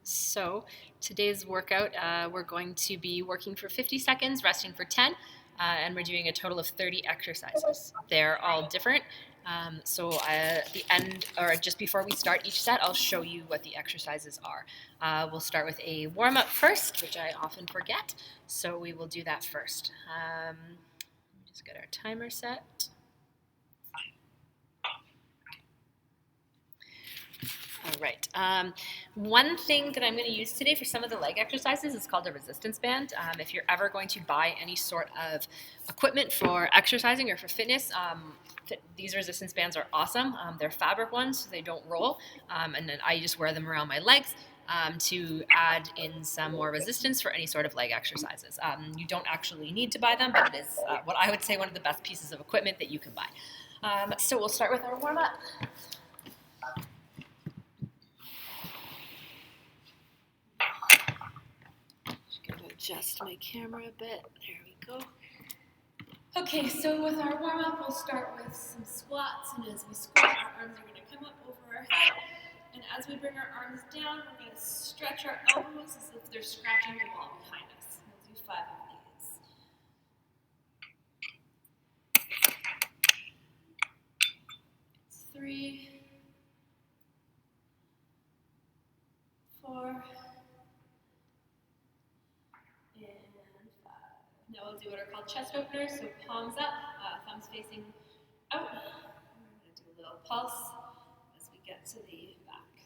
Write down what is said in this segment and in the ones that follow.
So today's workout, we're going to be working for 50 seconds, resting for 10, and we're doing a total of 30 exercises. They're all different. At the end, or just before we start each set, I'll show you what the exercises are. We'll start with a warm-up first, which I often forget, so we will do that first. Let me just get our timer set. All right. One thing that I'm going to use today for some of the leg exercises is called a resistance band. If you're ever going to buy any sort of equipment for exercising or for fitness, these resistance bands are awesome. They're fabric ones, so they don't roll, and then I just wear them around my legs to add in some more resistance for any sort of leg exercises. You don't actually need to buy them, but it is what I would say one of the best pieces of equipment that you can buy. So we'll start with our warm-up. Adjust my camera a bit. There we go. Okay, so with our warm-up, we'll start with some squats, and as we squat, our arms are going to come up over our head, and as we bring our arms down, we're going to stretch our elbows as if they're scratching the wall behind us. We'll do 5 of these. 3, 4, Now we'll do what are called chest openers, so palms up, thumbs facing out. We're going to do a little pulse as we get to the back.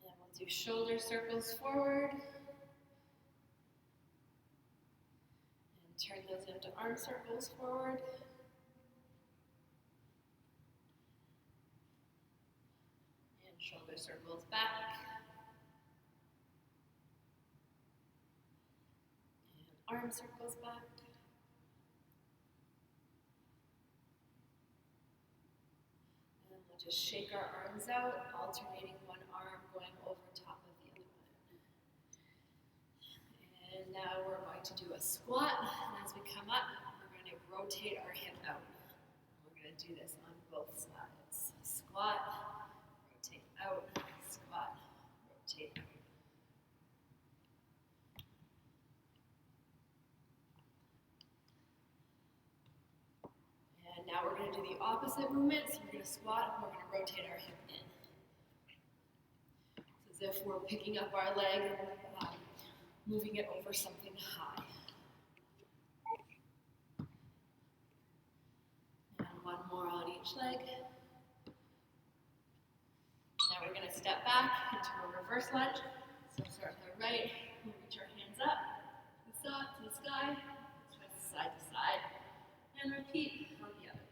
And we'll do shoulder circles forward. And turn those into arm circles forward. Shoulder circles back. And arm circles back. And we'll just shake our arms out, alternating one arm going over top of the other one. And now we're going to do a squat. And as we come up, we're going to rotate our hip out. We're going to do this on both sides. Squat. Out, squat, rotate. And now we're going to do the opposite movement. So we're going to squat and we're going to rotate our hip in. It's as if we're picking up our leg and moving it over something high. And one more on each leg. Now we're going to step back into a reverse lunge. So start on the right, we'll reach our hands up, to the sky, twist side to side, and repeat on the other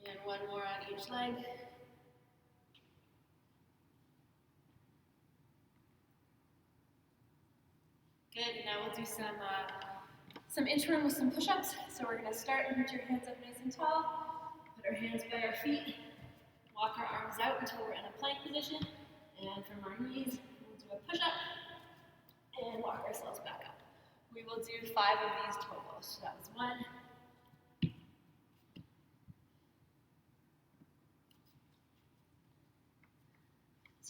leg. And one more on each leg. Good, now we'll do some inchworm with some push-ups. So we're going to start and reach our hands up nice and tall, put our hands by our feet, walk our arms out until we're in a plank position, and from our knees, we'll do a push-up, and walk ourselves back up. We will do 5 of these total. So that was 1,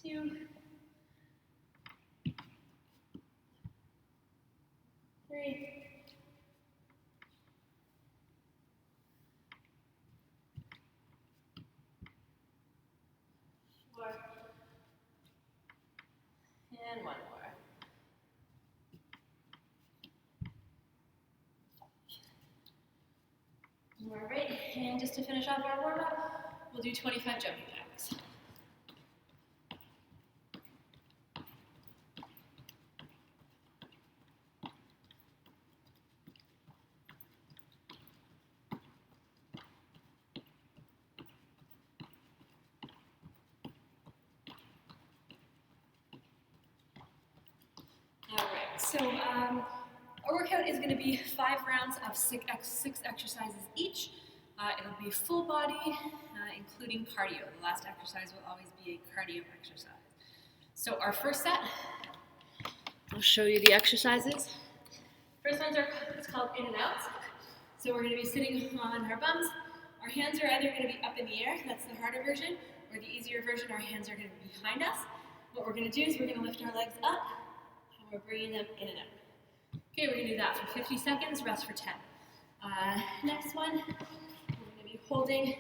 2, 3, 4, and 1 more. All right, and just to finish off our warm-up, we'll do 25 jumping jacks. So our workout is going to be 5 rounds of 6 exercises each. It'll be full body, including cardio. The last exercise will always be a cardio exercise. So our first set, I'll show you the exercises. First ones are it's called in and out. So we're going to be sitting on our bums. Our hands are either going to be up in the air, that's the harder version, or the easier version, our hands are going to be behind us. What we're going to do is we're going to lift our legs up, and we're bringing them in and out. Okay, we're going to do that for 50 seconds, rest for 10. Next one, we're going to be holding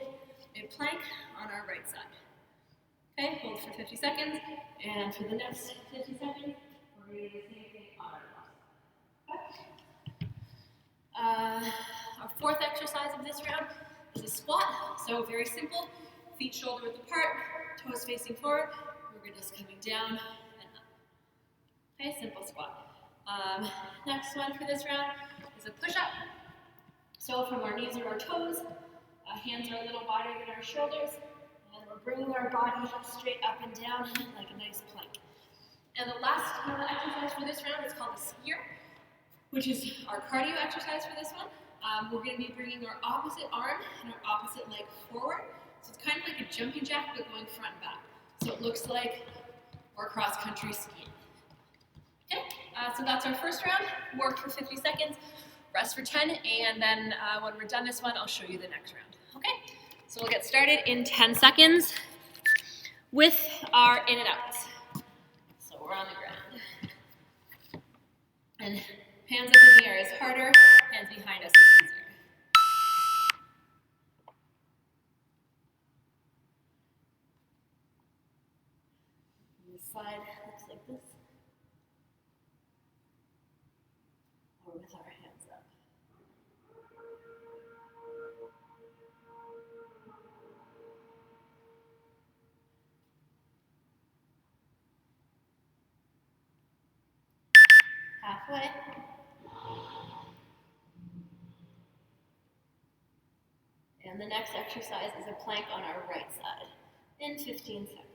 a plank on our right side. Okay, hold for 50 seconds, and for the next 50 seconds, we're going to do the same thing on our left side. Okay. Our fourth exercise of this round is a squat. So very simple, feet shoulder width apart, toes facing forward. We're just coming down and up. Okay, simple squat. Next one for this round is a push-up. So from our knees or our toes, hands are a little wider than our shoulders, and we're bringing our body straight up and down like a nice plank. And the last exercise for this round is called a skier, which is our cardio exercise for this one. We're going to be bringing our opposite arm and our opposite leg forward. So it's kind of like a jumping jack, but going front and back. So it looks like we're cross-country skiing. Okay, so that's our first round. Work for 50 seconds, rest for 10, and then when we're done this one, I'll show you the next round. Okay, so we'll get started in 10 seconds with our in and out. So we're on the ground. And hands up in the air is harder, hands behind us is easier. And the side looks like this. Or with our hands up. Halfway. And the next exercise is a plank on our right side in 15 seconds.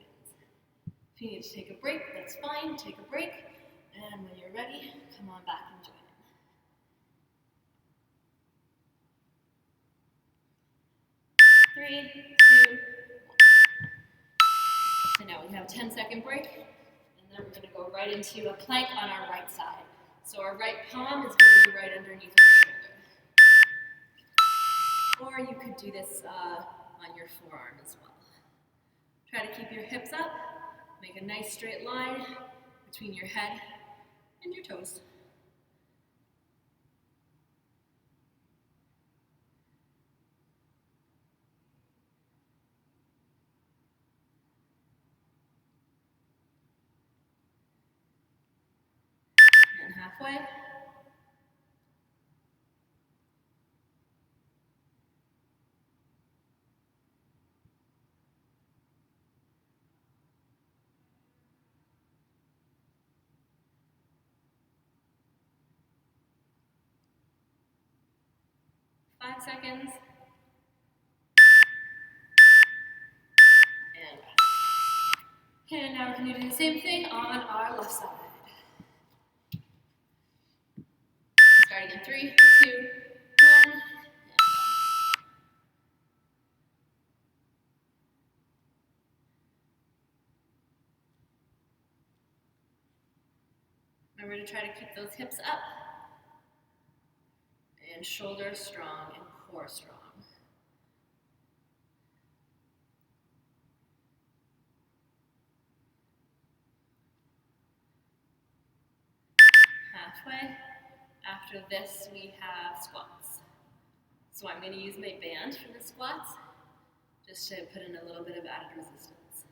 If you need to take a break, that's fine. Take a break. And when you're ready, come on back and join in. 3, 2, 1. So now we have a 10-second break. And then we're going to go right into a plank on our right side. So our right palm is going to be right underneath our shoulder. Or you could do this on your forearm as well. Try to keep your hips up. Make a nice straight line between your head and your toes. And halfway. Five seconds. And rest. Okay, and now we're going to do the same thing on our left side. Starting in 3, 2, 1. Remember to try to keep those hips up. And shoulders strong and core strong. Halfway. After this, we have squats. So I'm going to use my band for the squats, just to put in a little bit of added resistance.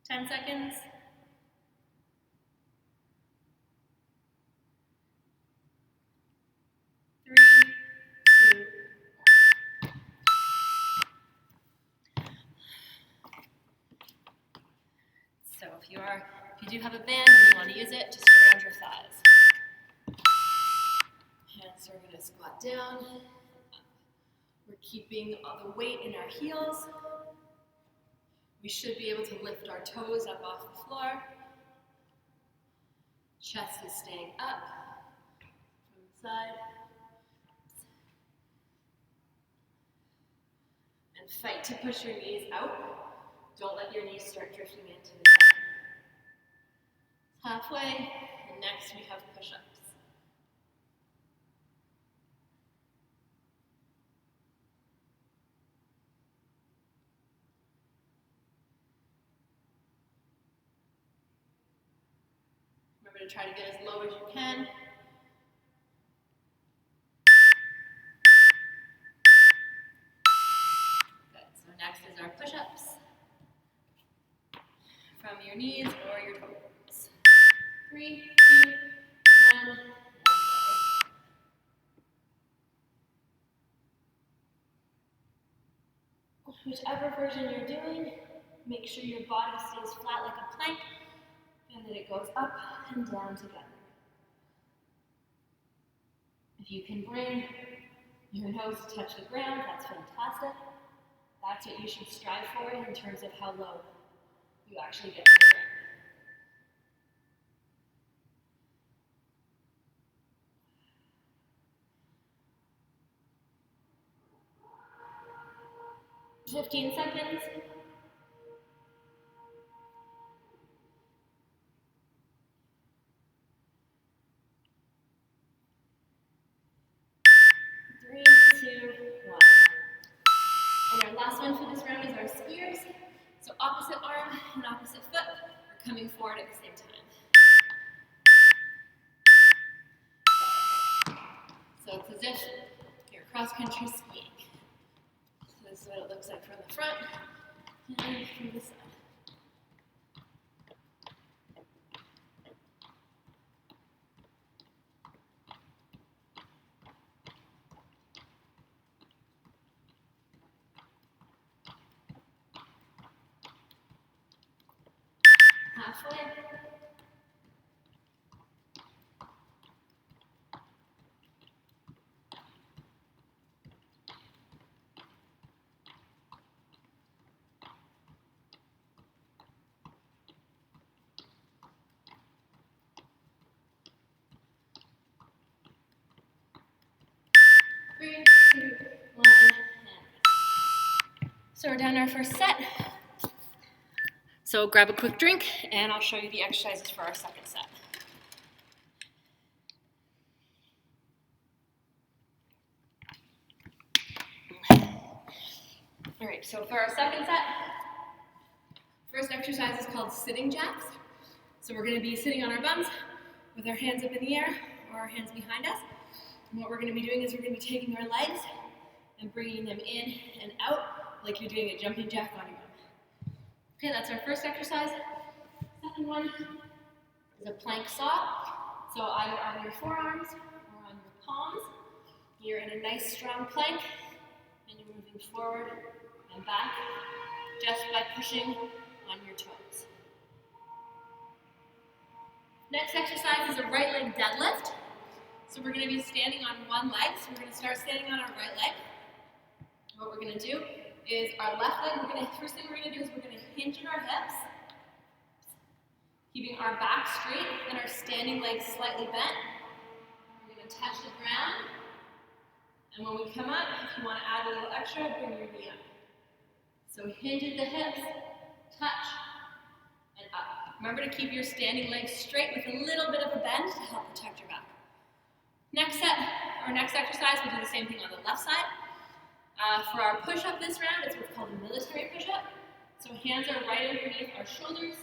10 seconds. 3, 2, 1. So if you do have a band and you want to use it, just around your thighs. And so we're going to squat down. We're keeping all the weight in our heels. We should be able to lift our toes up off the floor. Chest is staying up from the side. And fight to push your knees out. Don't let your knees start drifting into the side. Halfway, and next we have push-ups. Remember to try to get as low as you can. Good. So next is our push-ups. From your knees or your toes. 3, 2, 1, and go. Whichever version you're doing, make sure your body stays flat like a plank and that it goes up and down together. If you can bring your nose to touch the ground, that's fantastic. That's what you should strive for in terms of how low you actually get to the ground. "15 seconds. Three, two, one. And our last one for this round is our skiers. So opposite arm and opposite foot are coming forward at the same time. So it's as if you're cross-country skiing. So this is what it looks like from the front and from the side. Halfway. Three, two, one, and so we're done our first set. So grab a quick drink and I'll show you the exercises for our second set. All right, so for our second set, first exercise is called sitting jacks. So we're going to be sitting on our bums with our hands up in the air or our hands behind us. And what we're going to be doing is we're going to be taking our legs and bringing them in and out like you're doing a jumping jack on your own. Okay, that's our first exercise. Second one is a plank saw. So either on your forearms or on your palms, you're in a nice strong plank and you're moving forward and back just by pushing on your toes. Next exercise is a right leg deadlift. So we're going to be standing on one leg. So we're going to start standing on our right leg. What we're going to do is our left leg, first thing we're going to do is we're going to hinge in our hips, keeping our back straight and our standing legs slightly bent. We're going to touch the ground. And when we come up, if you want to add a little extra, bring your knee up. So hinge at the hips, touch, and up. Remember to keep your standing legs straight with a little bit of a bend to help protect your back. Next exercise, we'll do the same thing on the left side. For our push-up this round, it's what's called a military push-up. So hands are right underneath our shoulders,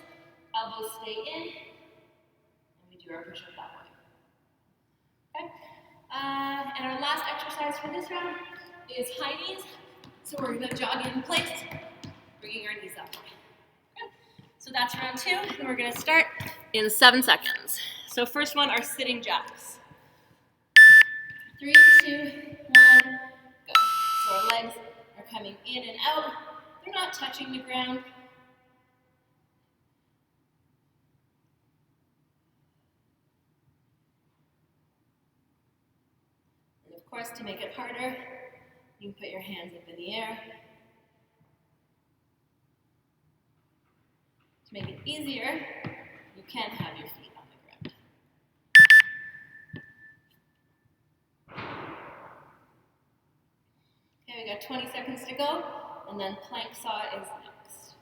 elbows stay in, and we do our push-up that way. Okay? And our last exercise for this round is high knees. So we're going to jog in place, bringing our knees up. Okay? So that's round 2, and we're going to start in 7 seconds. So first one are sitting jacks. 3, 2, 1, go. So our legs are coming in and out. They're not touching the ground. And of course, to make it harder, you can put your hands up in the air. To make it easier, you can have your feet on the ground. Okay, we got 20 seconds to go, And then plank saw is next.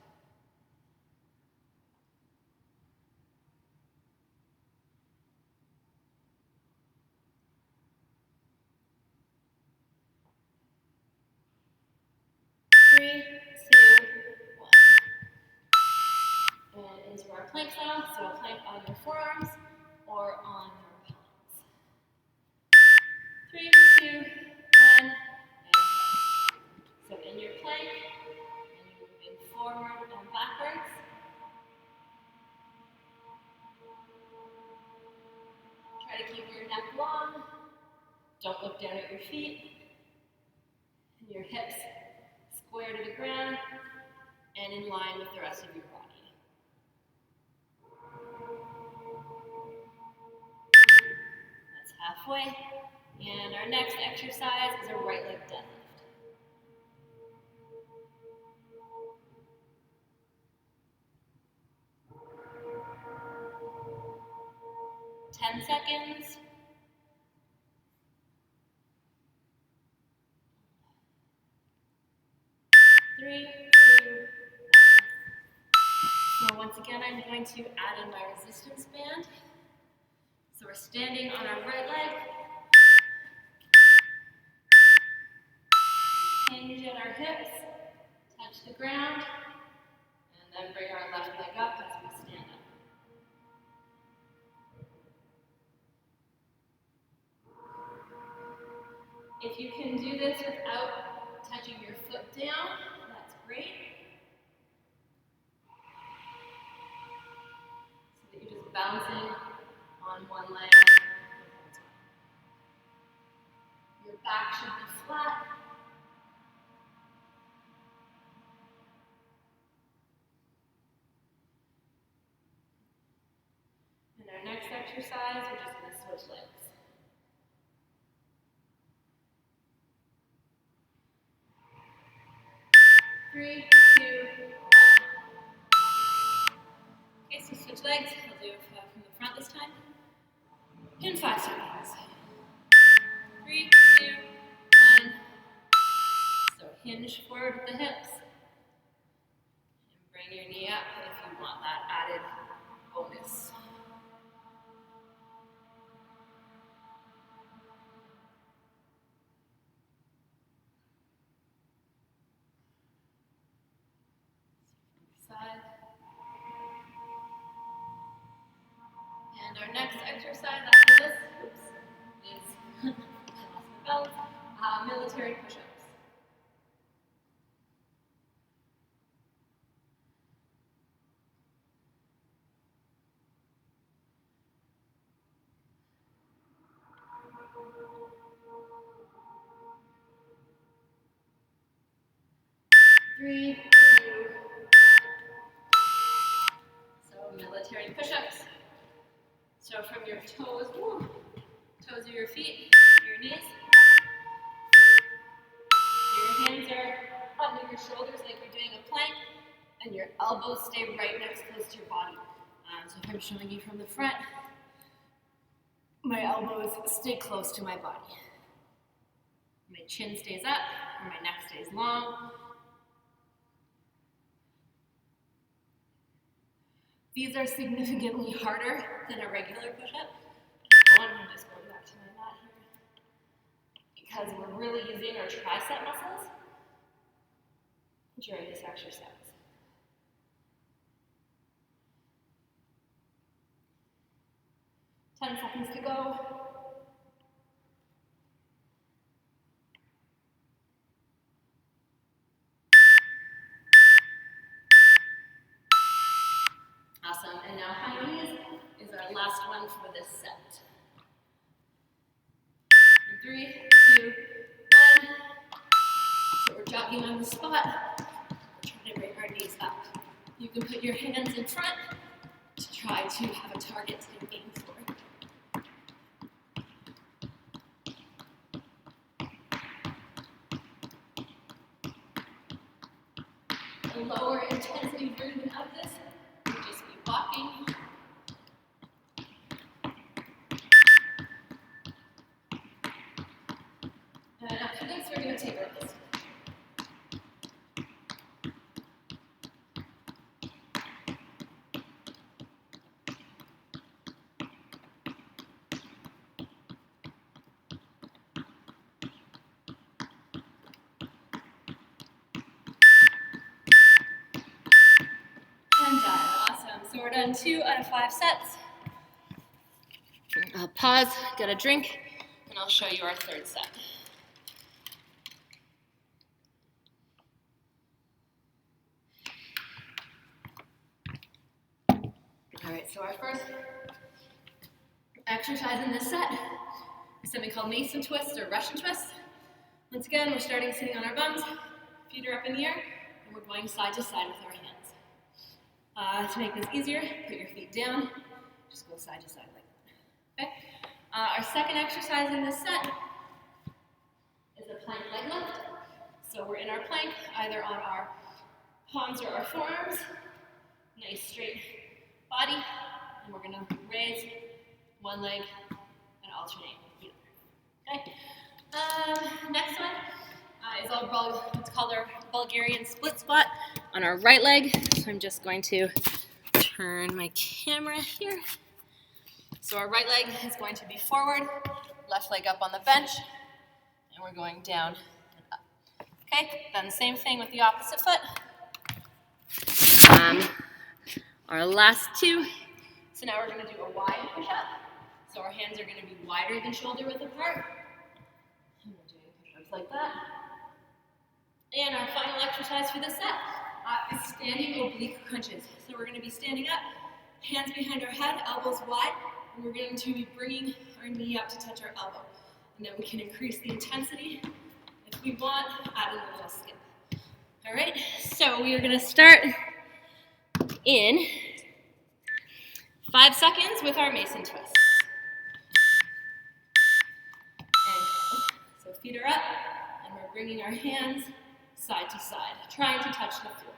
Three, two, one. And into our plank saw, so a plank on your forearms or on your palms. 3, 2, 1, and so in your plank, and you're moving forward and backwards. Try to keep your neck long. Don't look down at your feet. And your hips square to the ground and in line with the rest of your body. That's halfway. And our next exercise is a right leg deadlift. 10 seconds. 3, 2, 1. So once again, I'm going to add in my resistance band. So we're standing on our right leg. Hinge at our hips, touch the ground, and then bring our left leg up as we stand up. If you can do this without touching your foot down, that's great. So that you're just bouncing on one leg. Your back should be flat. In our next exercise, we're just going to switch legs. 3, 2, 1. Okay, so switch legs. I'll do it from the front this time. In 5 seconds. 3, 2, 1. So hinge forward with the hips. And bring your knee up if you want that added bonus. Side. And our next exercise after this is military push-ups. Three, 2. So military push-ups. So from your toes, toes of your feet, your knees. Your hands are under your shoulders like you're doing a plank, and your elbows stay right next close to your body. So if I'm showing you from the front, my elbows stay close to my body. My chin stays up, and my neck stays long. These are significantly harder than a regular push-up. I'm just going back to my mat here. Because we're really using our tricep muscles during this exercise. 10 seconds to go. Awesome, and now high knees is our last one for this set. In 3, 2, 1. So we're jogging on the spot. We're trying to bring our knees up. You can put your hands in front to try to have a target to aim for. A lower intensity version of this would just be walking. And after this, we're going to take a rest. done 2 out of 5 sets. I'll pause, get a drink, and I'll show you our 3rd set. All right, so our first exercise in this set is something called Mason twists or Russian twists. Once again, we're starting sitting on our bums, feet are up in the air, and we're going side to side with our hands. To make this easier, put your feet down, just go side to side like that. Okay? Our second exercise in this set is a plank leg lift. So we're in our plank, either on our palms or our forearms. Nice straight body, and we're gonna raise one leg and alternate with the other. Okay. Next one is what's called our Bulgarian split squat on our right leg. So I'm just going to turn my camera here. So our right leg is going to be forward, left leg up on the bench, and we're going down and up. Okay, then the same thing with the opposite foot. Our last 2. So now we're going to do a wide push-up. So our hands are going to be wider than shoulder width apart. And we're doing push-ups like that. And our final exercise for this set is standing oblique crunches. So we're going to be standing up, hands behind our head, elbows wide, and we're going to be bringing our knee up to touch our elbow. And then we can increase the intensity if we want, adding a little skip. All right, so we are going to start in 5 seconds with our Mason twist. And so feet are up, and we're bringing our hands side to side, trying to touch the floor.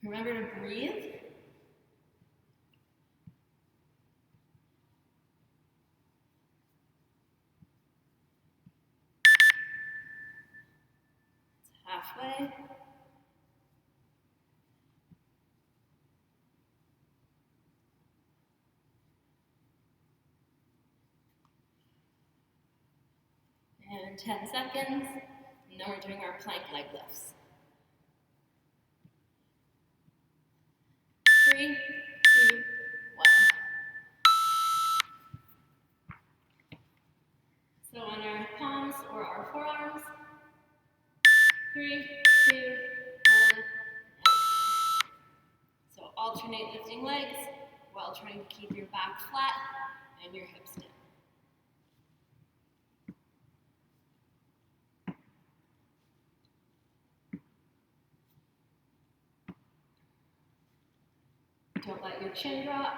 Remember to breathe. It's halfway. And 10 seconds, and then we're doing our plank leg lifts. 3, 2, 1. So on our palms or our forearms, 3, 2, 1, and so alternate lifting legs while trying to keep your back flat and your hips down. Don't let your chin drop.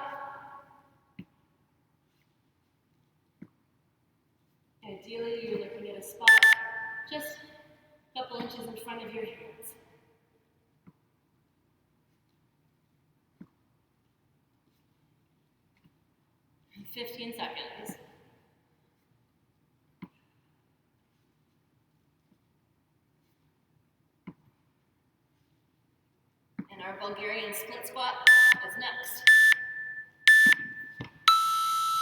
Ideally, you're looking at a spot just a couple inches in front of your hands. 15 seconds. And our Bulgarian split squat is next.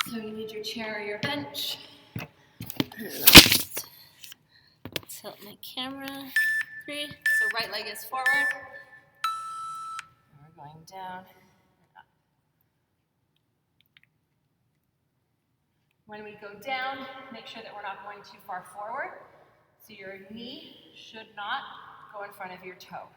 So you need your chair or your bench. Tilt my camera. 3. So right leg is forward. And we're going down and up. When we go down, make sure that we're not going too far forward. So your knee should not go in front of your toe.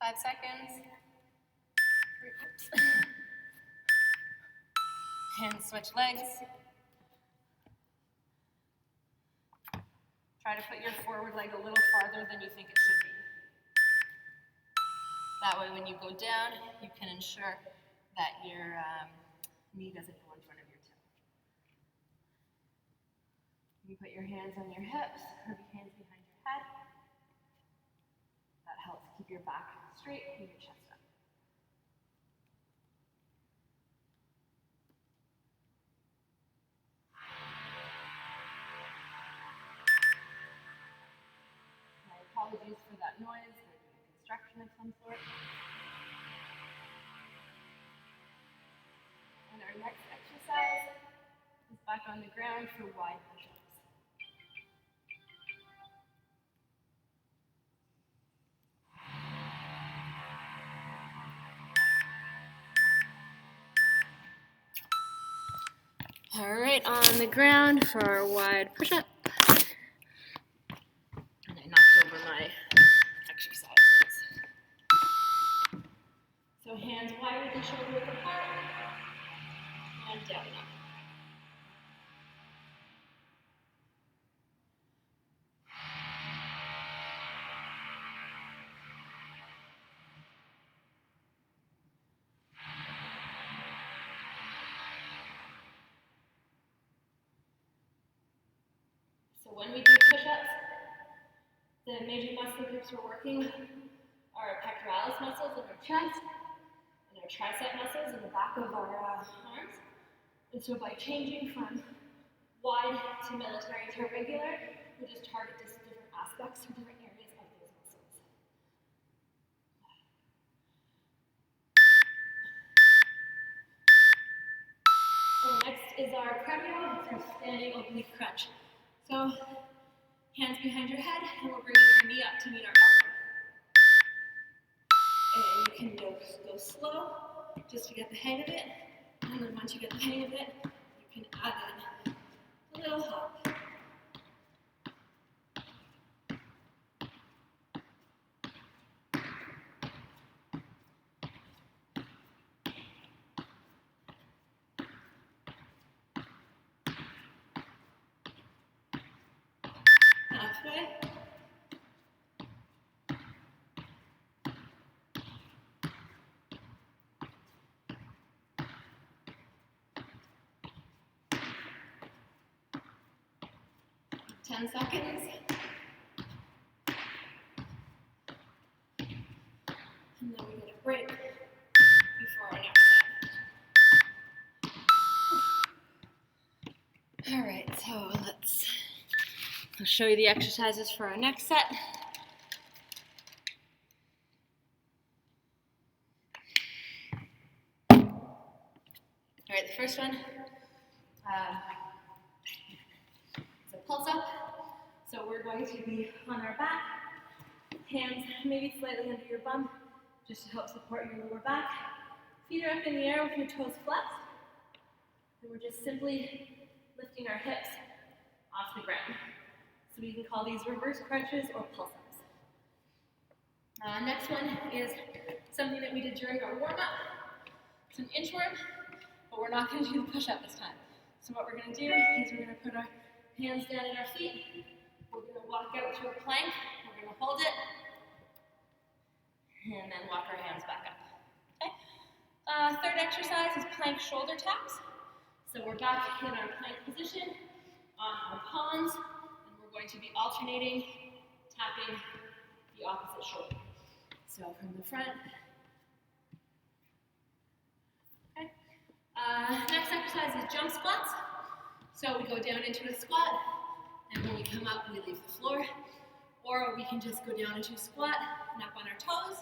Five seconds. Oops. And switch legs. Try to put your forward leg a little farther than you think it should be. That way when you go down, you can ensure that your knee doesn't go in front of your toe. You can put your hands on your hips or your hands behind your head. That helps keep your back straight and your chest up. My apologies for that noise. We're doing construction of some sort. And our next exercise is back on the ground for wide push-ups. All right, on the ground for our wide push-up. And I knocked over my exercises. So hands wider than shoulder width apart, and down and up. So when we do push-ups, the major muscle groups we're working are our pectoralis muscles in our chest and our tricep muscles in the back of our arms. And so by changing from wide to military to regular, we just target just different aspects or different areas of those muscles. And next is our cardio, it's our standing oblique crunch. So hands behind your head, and we're bringing our knee up to meet our elbow. And you can go slow, just to get the hang of it. And then once you get the hang of it, you can add in a little hop. Halfway. Ten seconds. And then we get a break before our next set. All right, so I'll show you the exercises for our next set. All right, the first one is a pulse up. So we're going to be on our back, hands maybe slightly under your bum, just to help support your lower back. Feet are up in the air with your toes flexed. And we're just simply lifting our hips off the ground. So we can call these reverse crunches or pulse-ups. Next one is something that we did during our warm-up. It's an inchworm, but we're not going to do the push-up this time. So what we're going to do is we're going to put our hands down at our feet. We're going to walk out to a plank. We're going to hold it, and then walk our hands back up. Okay. Third exercise is plank shoulder taps. So we're back in our plank position on our palms, and we're going to be alternating, tapping the opposite shoulder. So from the front. Okay. Next exercise is jump squats. So we go down into a squat, and when we come up, we leave the floor. Or we can just go down into a squat and up on our toes,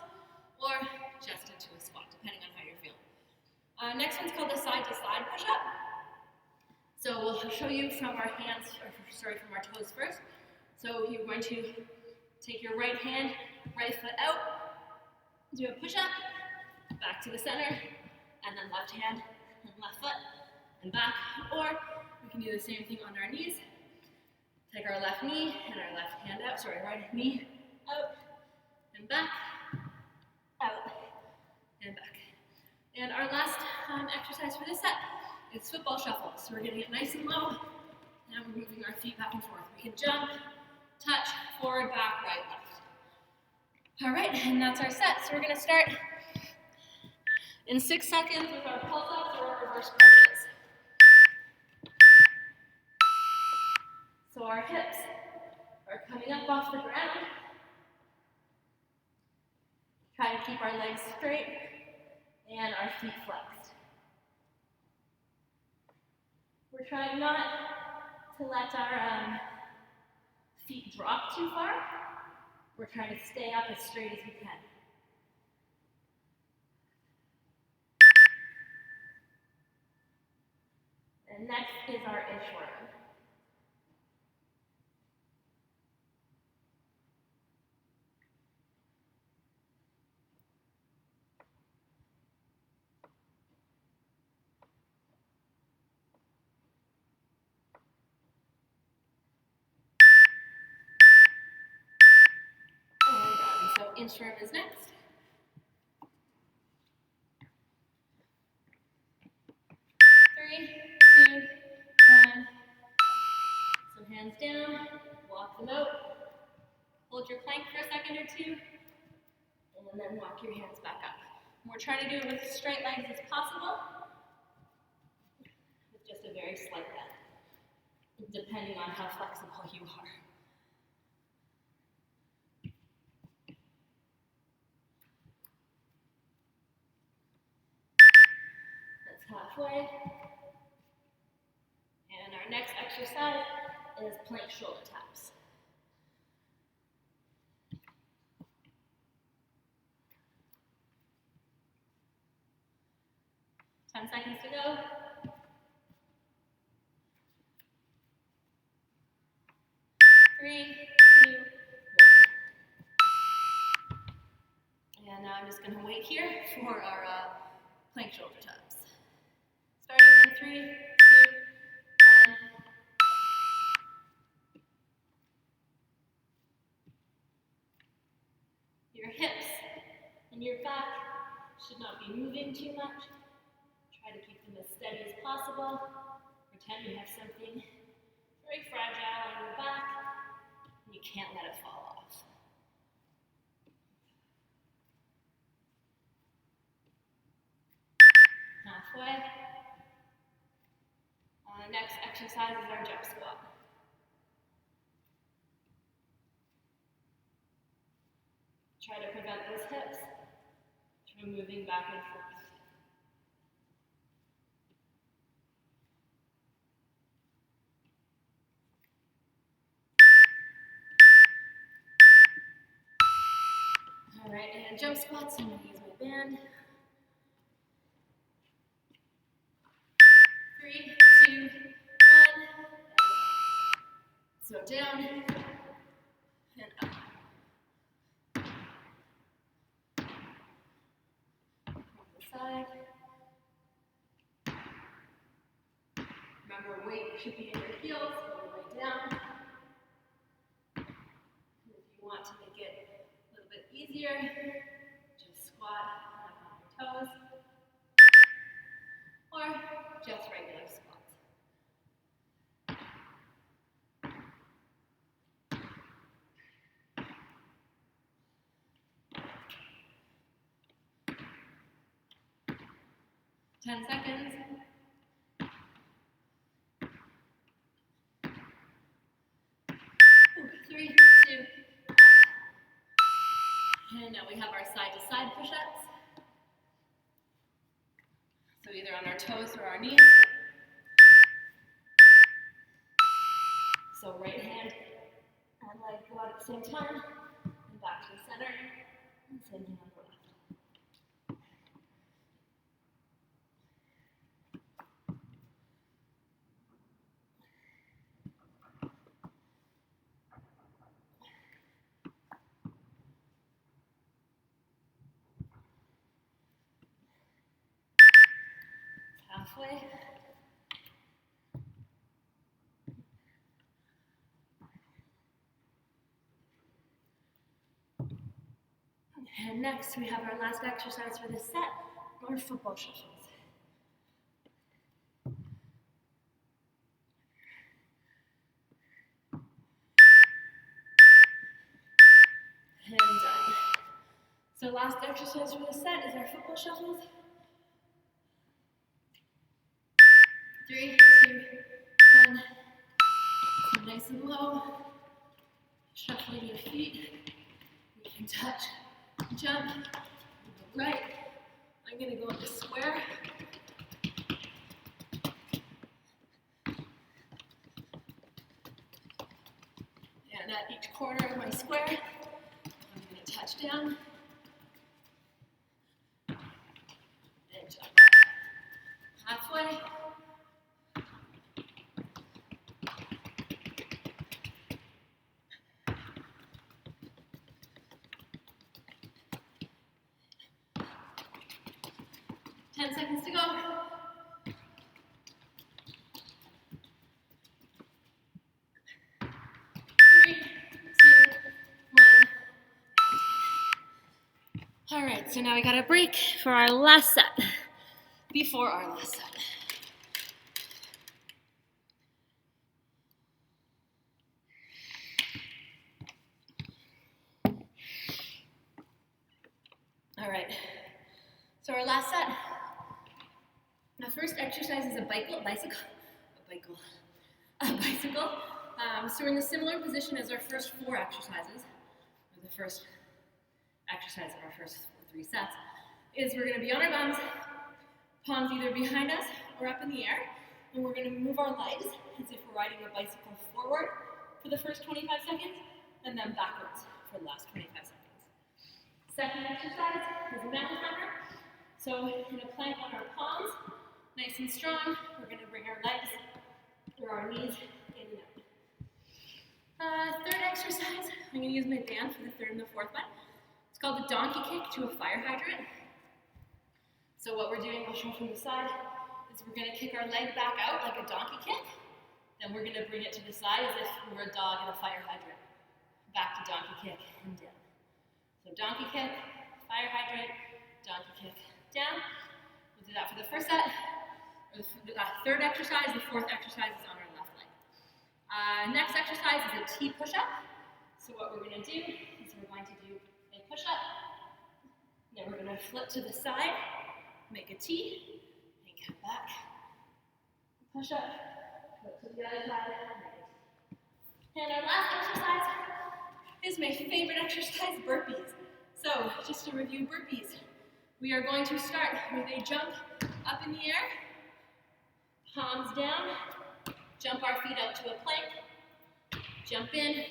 or just into a squat, depending on how you're feeling. Next one's called the side-to-side push-up. So we'll show you from our hands, from our toes first. So you're going to take your right hand, right foot out, do a push-up, back to the center, and then left hand and left foot, and back. Or we can do the same thing on our knees. Take our left knee and our left hand out, right knee out, and back, out, and back. And our last exercise for this set is football shuffle. So we're getting it nice and low, and we're moving our feet back and forth. We can jump, touch, forward, back, right, left. All right, and that's our set. So we're gonna start in 6 seconds with our pull-ups or reverse crunches. So our hips are coming up off the ground. Try to keep our legs straight and our feet flexed. We're trying not to let our feet drop too far. We're trying to stay up as straight as we can. And next is our inchworm. So inchworm is next. Three, two, one. So hands down, walk them out. Hold your plank for a second or two, and then walk your hands back up. And we're trying to do it with as straight legs as possible, with just a very slight bend, depending on how flexible you are. That's halfway. And our next exercise is plank shoulder taps. Ten seconds to go. 3, 2, 1. And now I'm just going to wait here for our plank shoulder taps. Starting in 3, 2, 1. Your hips and your back should not be moving too much. Try to keep them as steady as possible. Pretend you have something very fragile on your back, and you can't let it fall off. Halfway. Next exercise is our jump squat. Try to prevent those hips from moving back and forth. All right, and jump squats, I'm going to use my band. 3, 2, 1. So down and up. Side. Remember, weight should be in your heels, all the way down. And if you want to make it a little bit easier, just squat on your toes, or just regular squats. Ten seconds. 3, 2, 1. And now we have our side-to-side push-ups. So either on our toes or our knees. So right hand and leg go out at the same time, and back to the center, and same thing on the left. Halfway. And next we have our last exercise for this set, our football shuffles. And done. So last exercise for this set is our football shuffles. 3, 2, 1. So nice nice and low. Shuffling your feet. You can touch, jump, go right. I'm going to go into square. And at each corner of my square, I'm going to touch down and jump up. Halfway. Seconds to go. 3, 2, 1. All right, so now we got a break for our last set. Before our last set. All right, so our last set. The first exercise is a bicycle. So we're in a similar position as our first 4 exercises, or the first exercise of our first 3 sets, is we're going to be on our bums, palms either behind us or up in the air, and we're going to move our legs as if we're riding a bicycle forward for the first 25 seconds, and then backwards for the last 25 seconds. Second exercise is a mountain climber. So in a plank on our palms, nice and strong, we're going to bring our legs or our knees in and out. Third exercise, I'm going to use my band for the third and the fourth one. It's called the donkey kick to a fire hydrant. So what we're doing, I'll show from the side, is we're going to kick our leg back out like a donkey kick. Then we're going to bring it to the side as if we were a dog in a fire hydrant. Back to donkey kick and down. So donkey kick, fire hydrant, donkey kick, down. We'll do that for the first set. The third exercise, the fourth exercise is on our left leg. Next exercise is a T push-up. So what we're going to do is we're going to do a push-up. Then we're going to flip to the side, make a T, and come back. Push-up, flip to the other side, and our last exercise is my favorite exercise, burpees. So just to review burpees, we are going to start with a jump up in the air, palms down, jump our feet up to a plank, jump in,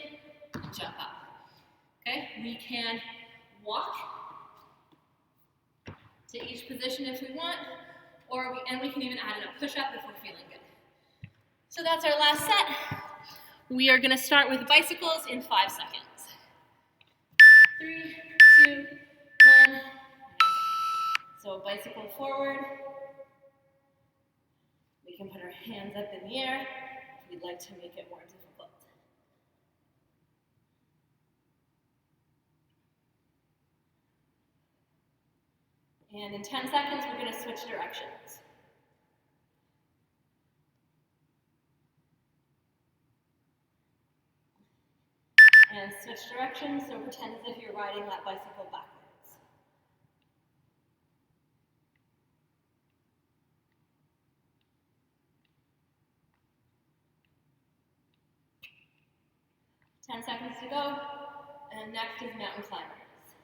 jump up. Okay, we can walk to each position if we want, and we can even add in a push-up if we're feeling good. So that's our last set. We are going to start with bicycles in 5 seconds. 3, 2, 1. So bicycle forward. We can put our hands up in the air if we'd like to make it more difficult. And in 10 seconds, we're going to switch directions. And switch directions, so pretend as if you're riding that bicycle backwards. Ten seconds to go, and next is mountain climbers.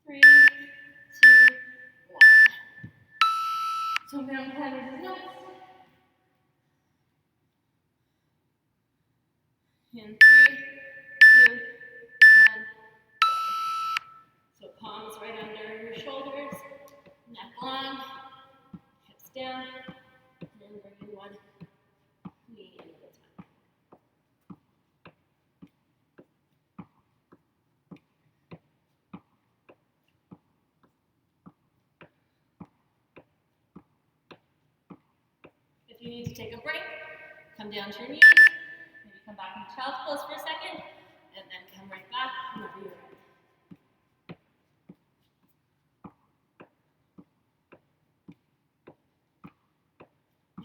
3, 2, 1. So mountain climbers is next. In 3, 2, 1, go. So palms right under your shoulders, neck long, hips down, and bringing one knee in at a time. If you need to take a break, come down to your knees. Come back into child's pose for a second, and then come right back whenever you're ready.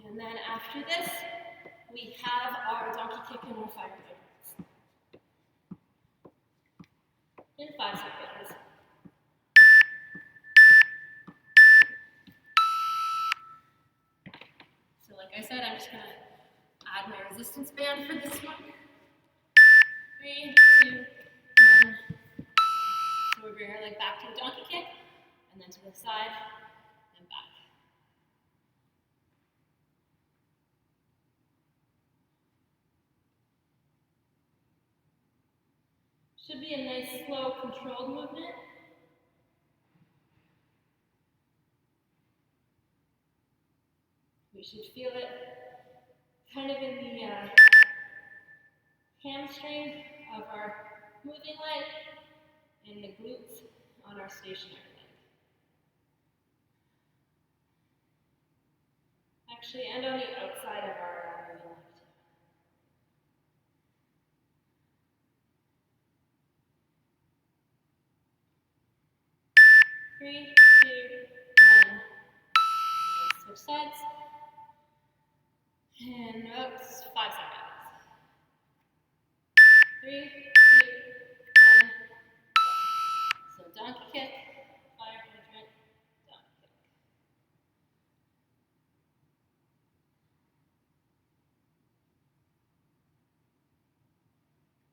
And then after this, we have our donkey kick and our fire hydrants. In 5 seconds. So like I said, I'm just gonna add my resistance band for this one. 3, 2, 1. So we bring our leg back to a donkey kick, and then to the side, and back. Should be a nice, slow, controlled movement. We should feel it kind of in the hamstring of our moving leg and the glutes on our stationary leg. Actually, and on the outside of our moving leg too. 3, 2, 1. And switch sides. And about 5 seconds. 3, 2, 1. So donkey kick, fire hydrant, donkey kick.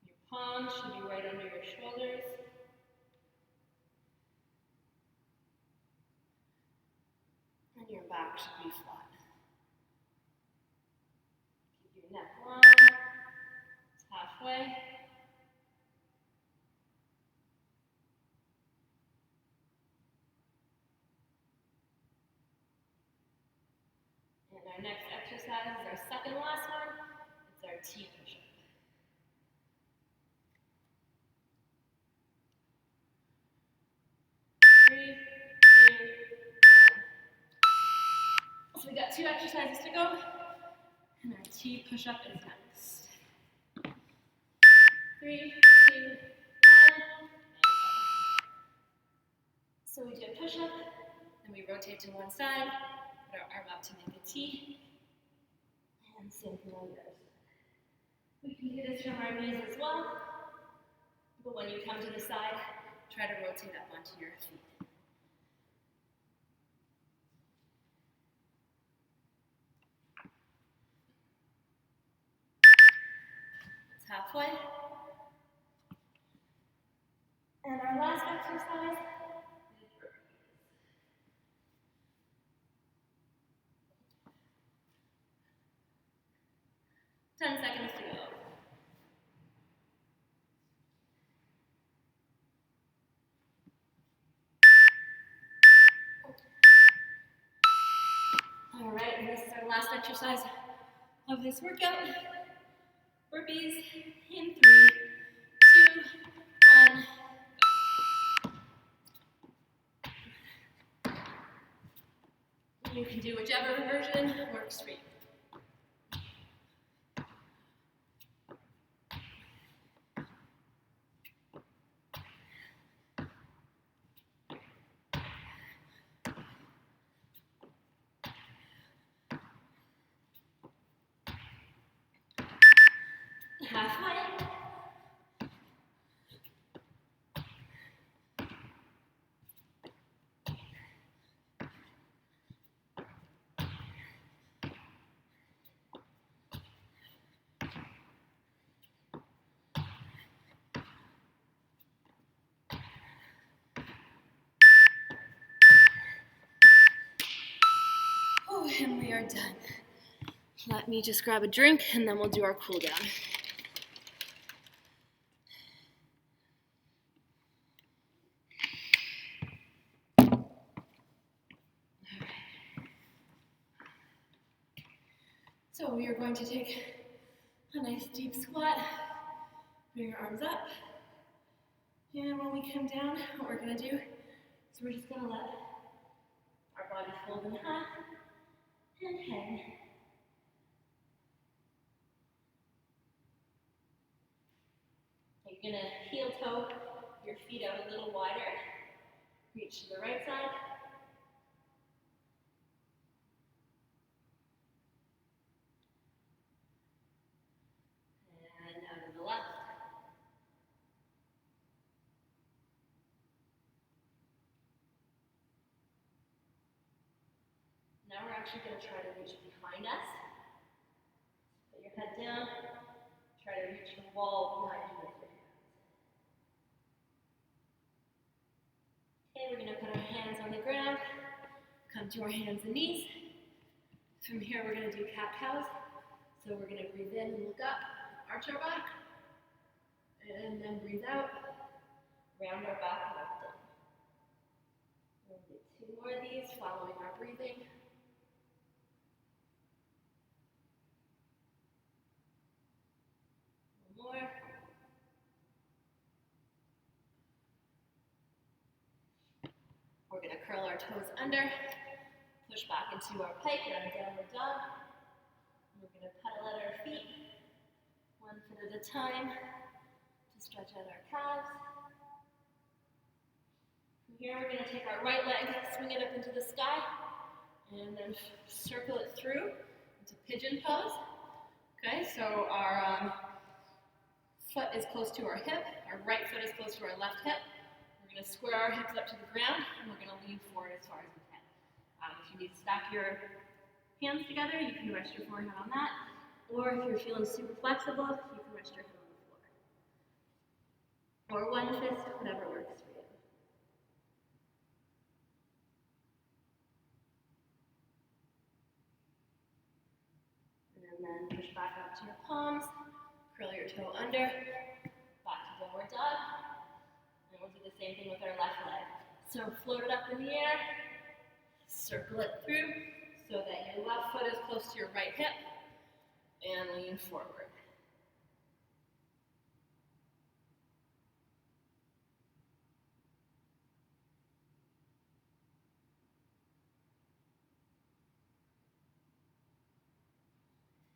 Your palms should be right under your shoulders. And your back should be flat. Keep your neck long. It's halfway. And our next exercise is our second last one. It's our T push-up. 3, 2, 1. So we got 2 exercises to go. And our T push-up is next. 3, 2, 1. So we do a push-up, then we rotate to one side, put our arm up to make a T, and same thing on the other side. We can do this from our knees as well, but when you come to the side, try to rotate up onto your feet. It's halfway. And our last exercise is burpees. 10 seconds to go. All right, and this is our last exercise of this workout. Burpees in 3, 2, 1. You can do whichever version works for you. Halfway. Oh, and we are done. Let me just grab a drink and then we'll do our cool down. So we are going to take a nice deep squat, bring your arms up, and when we come down, what we're going to do is we're just going to let our body fold in half and hang. You're going to heel toe your feet out a little wider, reach to the right side, and out to the left. Now we're actually going to try to reach behind us. your head down. Try to reach the wall behind you with your hands. Okay, we're going to put our hands on the ground. Come to our hands and knees. From here, we're going to do cat-cows. So we're going to breathe in and look up, arch our back, and then breathe out, round our back and up down. We'll do 2 more of these, following our breathing. One more. We're going to curl our toes under, push back into our pike or our downward dog. We're going to pedal at our feet, 1 foot at a time, to stretch out our calves. From here, we're going to take our right leg, swing it up into the sky, and then circle it through into pigeon pose. Okay, so our foot is close to our hip, our right foot is close to our left hip. We're going to square our hips up to the ground, and we're going to lean forward as far as we can. If you need to stack your hands together, you can rest your forehead on that. Or if you're feeling super flexible, you can rest your head on the floor. Or one fist, whatever works for you. And then push back up to your palms, curl your toe under, back to downward dog. And we'll do the same thing with our left leg. So float it up in the air, circle it through so that your left foot is close to your right hip, and lean forward.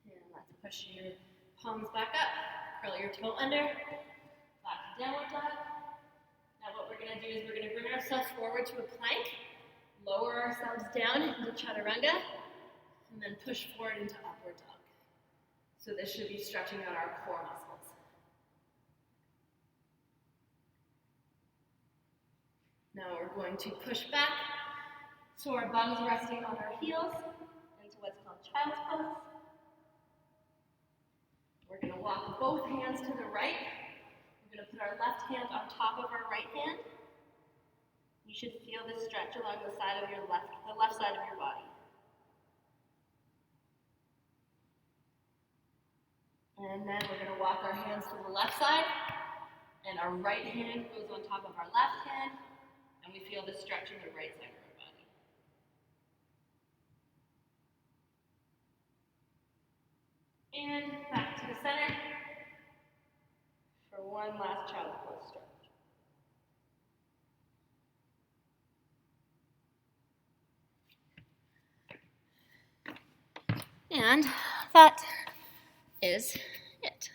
And let's push your palms back up, curl your toe under, back to downward dog. Now what we're going to do is we're going to bring ourselves forward to a plank, lower ourselves down into chaturanga, and then push forward into upward dog. So this should be stretching out our core muscles. Now we're going to push back, so our bum is resting on our heels into what's called child's pose. We're going to walk both hands to the right. We're going to put our left hand on top of our right hand. You should feel this stretch along the side of your left side of your body. And then we're going to walk our hands to the left side, and our right hand goes on top of our left hand, and we feel the stretch in the right side of our body. And back to the center for one last child's pose stretch. And that is it.